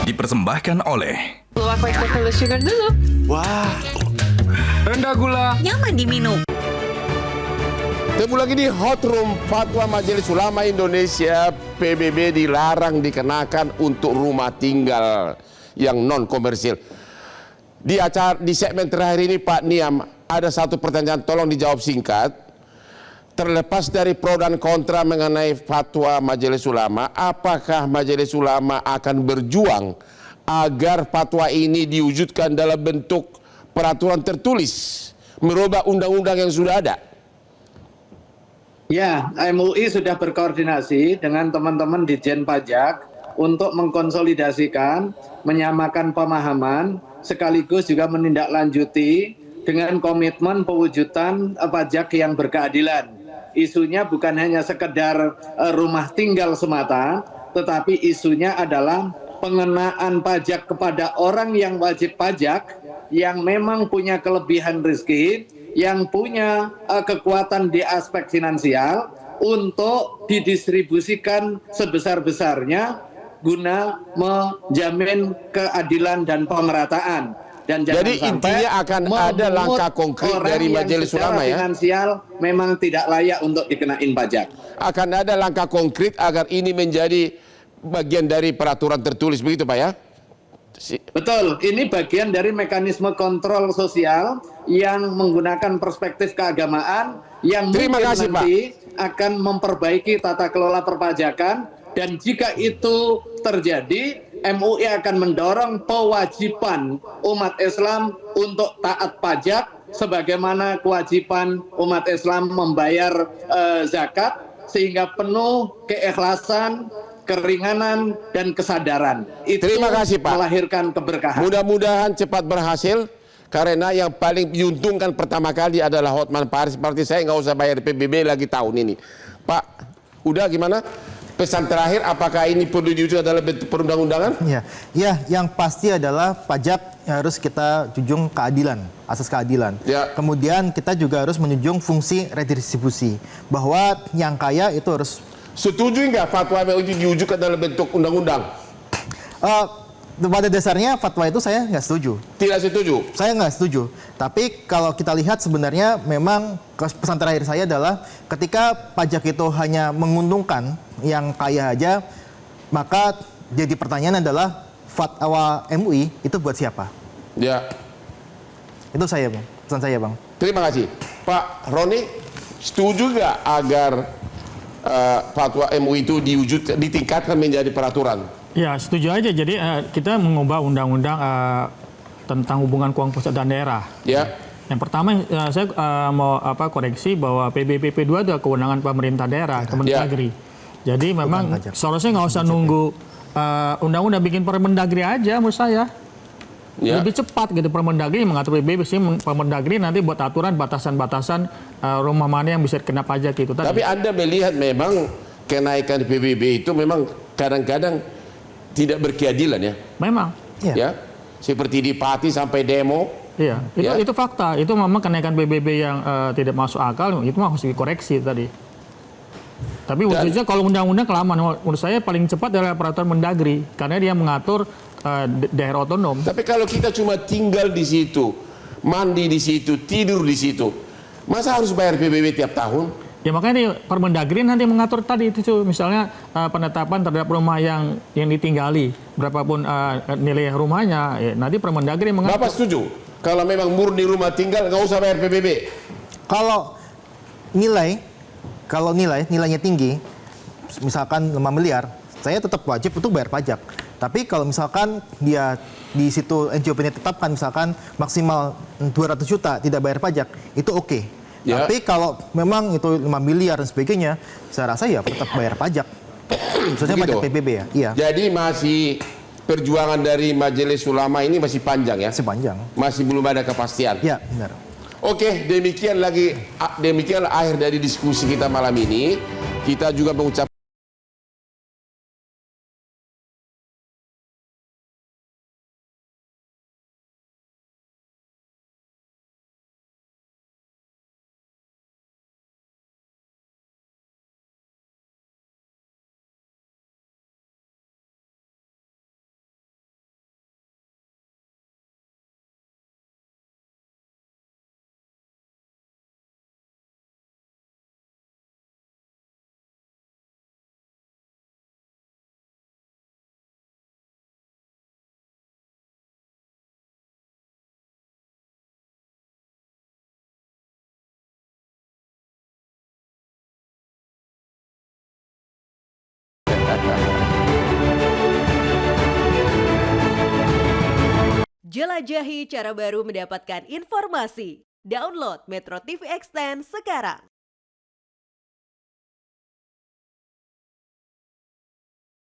Dipersembahkan oleh Aku ekspor sugar dulu. Wah, rendah gula. Nyaman diminum. Temu lagi di Hot Room. Fatwa Majelis Ulama Indonesia PBB dilarang dikenakan untuk rumah tinggal yang non komersil. Di segmen terakhir ini Pak Niam, ada satu pertanyaan, tolong dijawab singkat. Terlepas dari pro dan kontra mengenai fatwa Majelis Ulama, apakah Majelis Ulama akan berjuang agar fatwa ini diwujudkan dalam bentuk peraturan tertulis, merubah undang-undang yang sudah ada? Ya, MUI sudah berkoordinasi dengan teman-teman Ditjen Pajak untuk mengkonsolidasikan, menyamakan pemahaman, sekaligus juga menindaklanjuti dengan komitmen pewujudan pajak yang berkeadilan. Isunya bukan hanya sekedar rumah tinggal semata, tetapi isunya adalah pengenaan pajak kepada orang yang wajib pajak, yang memang punya kelebihan rezeki, yang punya kekuatan di aspek finansial untuk didistribusikan sebesar-besarnya guna menjamin keadilan dan pemerataan. Dan jangan jadi intinya akan ada langkah konkret dari Majelis Ulama ya? Finansial memang tidak layak untuk dikenain pajak. Akan ada langkah konkret agar ini menjadi bagian dari peraturan tertulis, begitu Pak ya? Betul, ini bagian dari mekanisme kontrol sosial yang menggunakan perspektif keagamaan yang Terima mungkin kasih, nanti akan memperbaiki tata kelola perpajakan, dan jika itu terjadi, MUI akan mendorong kewajiban umat Islam untuk taat pajak sebagaimana kewajiban umat Islam membayar zakat, sehingga penuh keikhlasan, keringanan dan kesadaran. Itu Terima kasih Pak. Melahirkan keberkahan. Mudah-mudahan cepat berhasil, karena yang paling diuntungkan pertama kali adalah Hotman Paris. Seperti saya nggak usah bayar PBB lagi tahun ini. Pak, udah gimana? Pesan terakhir, apakah ini perlu diwujudkan dalam bentuk perundang-undangan? Ya, yang pasti adalah pajak harus kita junjung keadilan, asas keadilan. Ya. Kemudian kita juga harus menjunjung fungsi redistribusi, bahwa yang kaya itu harus. Setuju nggak fatwa MUI diwujudkan dalam bentuk undang-undang? Pada dasarnya fatwa itu saya nggak setuju. Tidak setuju? Saya nggak setuju. Tapi kalau kita lihat sebenarnya memang pesan terakhir saya adalah ketika pajak itu hanya menguntungkan yang kaya aja, maka jadi pertanyaan adalah fatwa MUI itu buat siapa? Ya. Itu saya Bang, pesan saya Bang. Terima kasih. Pak Roni, setuju nggak agar fatwa MUI itu diwujudkan, ditingkatkan menjadi peraturan? Ya, setuju aja. Jadi kita mengubah undang-undang tentang hubungan keuangan pusat dan daerah. Ya. Yang pertama saya mau koreksi bahwa PBPP2 adalah kewenangan pemerintah daerah, Kemendagri. Jadi memang seharusnya nggak usah nunggu undang-undang, bikin Permendagri aja menurut saya. Ya. Lebih cepat gitu, Permendagri mengatur PBB, Permendagri nanti buat aturan batasan-batasan rumah mana yang bisa kena pajak itu tadi. Tapi Anda melihat memang kenaikan PBB itu memang kadang-kadang tidak berkeadilan ya? Memang. Ya. Seperti di Pati sampai demo. Iya, itu fakta. Itu memang kenaikan PBB yang tidak masuk akal, itu harus dikoreksi tadi. Tapi wujudnya kalau undang-undang kelamaan, menurut saya paling cepat adalah peraturan Mendagri, karena dia mengatur daerah otonom. Tapi kalau kita cuma tinggal di situ, mandi di situ, tidur di situ, masa harus bayar PBB tiap tahun? Ya makanya di Permendagri nanti mengatur tadi itu, misalnya penetapan terhadap rumah yang ditinggali, berapapun nilai rumahnya, ya, nanti Permendagri mengatur. Bapak setuju? Kalau memang murni rumah tinggal, nggak usah bayar PBB? Kalau nilainya tinggi, misalkan 5 miliar, saya tetap wajib untuk bayar pajak. Tapi kalau misalkan dia di situ NJOP-nya tetapkan misalkan maksimal 200 juta tidak bayar pajak, itu oke. Ya. Tapi kalau memang itu 5 miliar dan sebagainya, saya rasa ya tetap bayar pajak. Maksudnya pajak PBB ya. Iya. Jadi masih perjuangan dari Majelis Ulama ini masih panjang ya? Masih panjang. Masih belum ada kepastian. Ya, benar. Oke, demikian akhir dari diskusi kita malam ini. Kita juga mengucapkan Jelajahi cara baru mendapatkan informasi. Download Metro TV Extend sekarang.